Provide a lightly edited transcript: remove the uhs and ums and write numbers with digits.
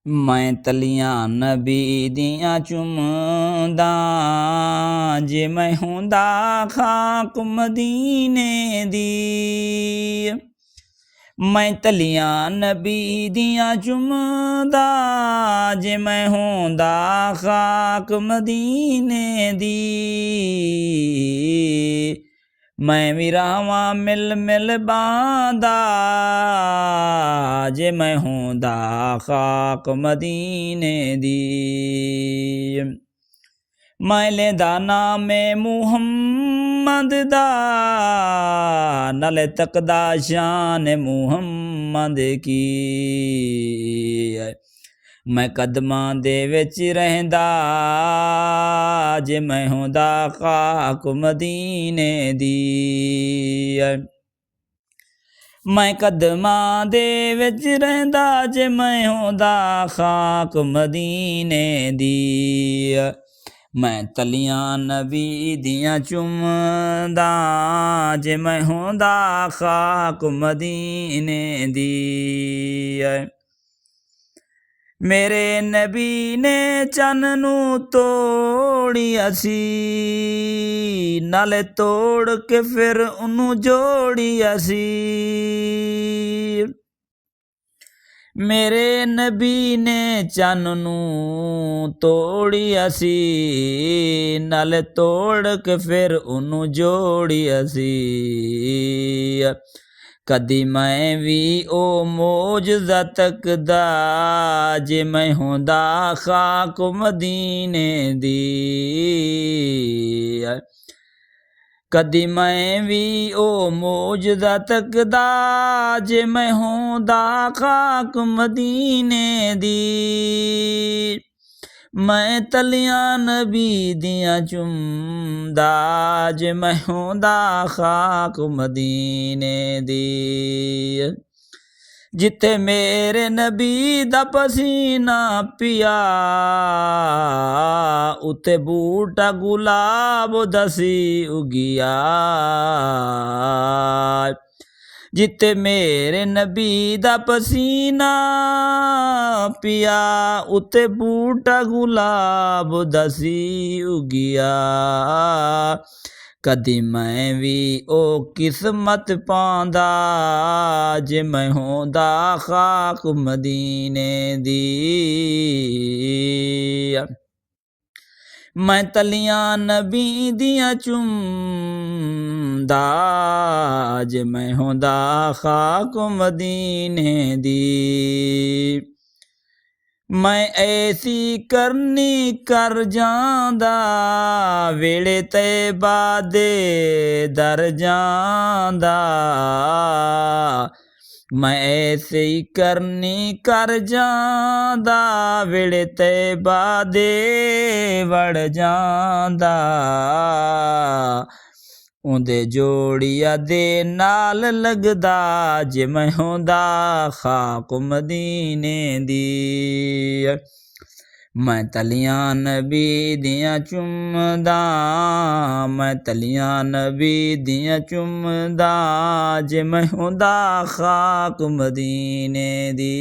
ਮੈਂ ਤਲੀਆਂ ਨਬੀ ਦੀਆਂ ਚੁੰਮਦਾ, ਜੇ ਮੈਂ ਹੁੰਦਾ ਖਾਕ ਮਦੀਨੇ ਦੀ। ਮੈਂ ਤਲੀਆਂ ਨਬੀ ਦੀਆਂ ਚੁੰਮਦਾ, ਜੇ ਮੈਂ ਹੁੰਦਾ ਖਾਕ ਮਦੀਨੇ ਦੀ। ਮੈਂ ਵੀ ਰਾਵਾਂ ਮਿਲ ਮਿਲ ਬਾਂਦਾ, ਜੇ ਮੈਂ ਹੁੰਦਾ ਖਾਕ ਮਦੀਨੇ ਦੀ। ਮੈਂ ਲੈਂਦਾ ਨਾਮੇ ਮੁਹੰਮਦ ਦਾ, ਨਾਲੇ ਤੱਕਦਾ ਸ਼ਾਨ ਮੁਹੰਮਦ ਕੀ। ਮੈਂ ਕਦਮਾਂ ਦੇ ਵਿੱਚ ਰਹਿੰਦਾ, ਜੇ ਮੈਂ ਹੁੰਦਾ ਖਾਕ ਮਦੀਨੇ ਦੀ। ਮੈਂ ਕਦਮਾਂ ਦੇ ਵਿੱਚ ਰਹਿੰਦਾ, ਜੇ ਮੈਂ ਹੁੰਦਾ ਖਾਕ ਮਦੀਨੇ ਦੀ। ਮੈਂ ਤਲੀਆਂ ਨਬੀ ਦੀਆਂ ਚੁੰਮਦਾ, ਜੇ ਮੈਂ ਹੁੰਦਾ ਖਾਕ ਮਦੀਨੇ ਦੀ। ਮੇਰੇ ਨਬੀ ਨੇ ਚੰਨ ਨੂੰ ਤੋੜਿਆ ਸੀ, ਨਾਲੇ ਤੋੜ ਕੇ ਫਿਰ ਉਹਨੂੰ ਜੋੜਿਆ ਸੀ। ਮੇਰੇ ਨਬੀ ਨੇ ਚੰਨ ਨੂੰ ਤੋੜਿਆ ਸੀ, ਨਾਲੇ ਤੋੜ ਕੇ ਫਿਰ ਉਹਨੂੰ ਜੋੜਿਆ ਸੀ। ਕਦੀ ਮੈਂ ਵੀ ਉਹ ਮੌਜਜ਼ਾ ਤੱਕਦਾ, ਜੇ ਮੈਂ ਹੁੰਦਾ ਖਾਕ ਮਦੀਨੇ ਦੀ। ਕਦੀ ਮੈਂ ਵੀ ਉਹ ਮੌਜਜ਼ਾ ਤੱਕਦਾ, ਜੇ ਮੈਂ ਹੁੰਦਾ ਖਾਕ ਮਦੀਨੇ ਦੀ। ਮੈਂ ਤਲੀਆਂ ਨਬੀ ਦੀਆਂ ਚੁੰਮਦਾ, ਜੇ ਮੈਂ ਹੁੰਦਾ ਖਾਕ ਮਦੀਨੇ ਦੀ। ਜਿੱਥੇ ਮੇਰੇ ਨਬੀ ਦਾ ਪਸੀਨਾ ਪਿਆ, ਉੱਥੇ ਬੂਟਾ ਗੁਲਾਬ ਦਾ ਸੀ ਉਗਿਆ। ਜਿੱਥੇ ਮੇਰੇ ਨਬੀ ਦਾ ਪਸੀਨਾ ਪਿਆ, ਉੱਥੇ ਬੂਟਾ ਗੁਲਾਬ ਦਾ ਸੀ ਉਗਿਆ। ਕਦੀ ਮੈਂ ਵੀ ਉਹ ਕਿਸਮਤ ਪਾਉਂਦਾ, ਜੇ ਮੈਂ ਹੁੰਦਾ ਖਾਕ ਮਦੀਨੇ ਦੀ। ਮੈਂ ਤਲੀਆਂ ਨਬੀ ਦੀਆਂ ਚੁੰਮਦਾ, ਜੇ ਮੈਂ ਹੁੰਦਾ ਖਾਕ ਮਦੀਨੇ ਦੀ। ਮੈਂ ਐਸੀ ਕਰਨੀ ਕਰ ਜਾਂਦਾ, ਵੇਲੇ ਤੈਬਾ ਦੇ ਦਰ ਜਾਂਦਾ। ਮੈਂ ਐਸੀ ਕਰਨੀ ਕਰ ਜਾਂਦਾ, ਵੇਲੇ ਤੈਬਾ ਦੇ ਵੜ ਜਾਂਦਾ। ਉਹਦੇ ਜੋੜੀਆਂ ਦੇ ਨਾਲ ਲੱਗਦਾ, ਜੇ ਮੈਂ ਹੁੰਦਾ ਖਾਕ ਮਦੀਨੇ ਦੀ। ਮੈਂ ਤਲੀਆਂ ਨਬੀ ਦੀਆਂ ਚੁੰਮਦਾ, ਮੈਂ ਤਲੀਆਂ ਨਬੀ ਦੀਆਂ ਚੁੰਮਦਾ, ਜੇ ਮੈਂ ਹੁੰਦਾ ਖਾਕ ਮਦੀਨੇ ਦੀ।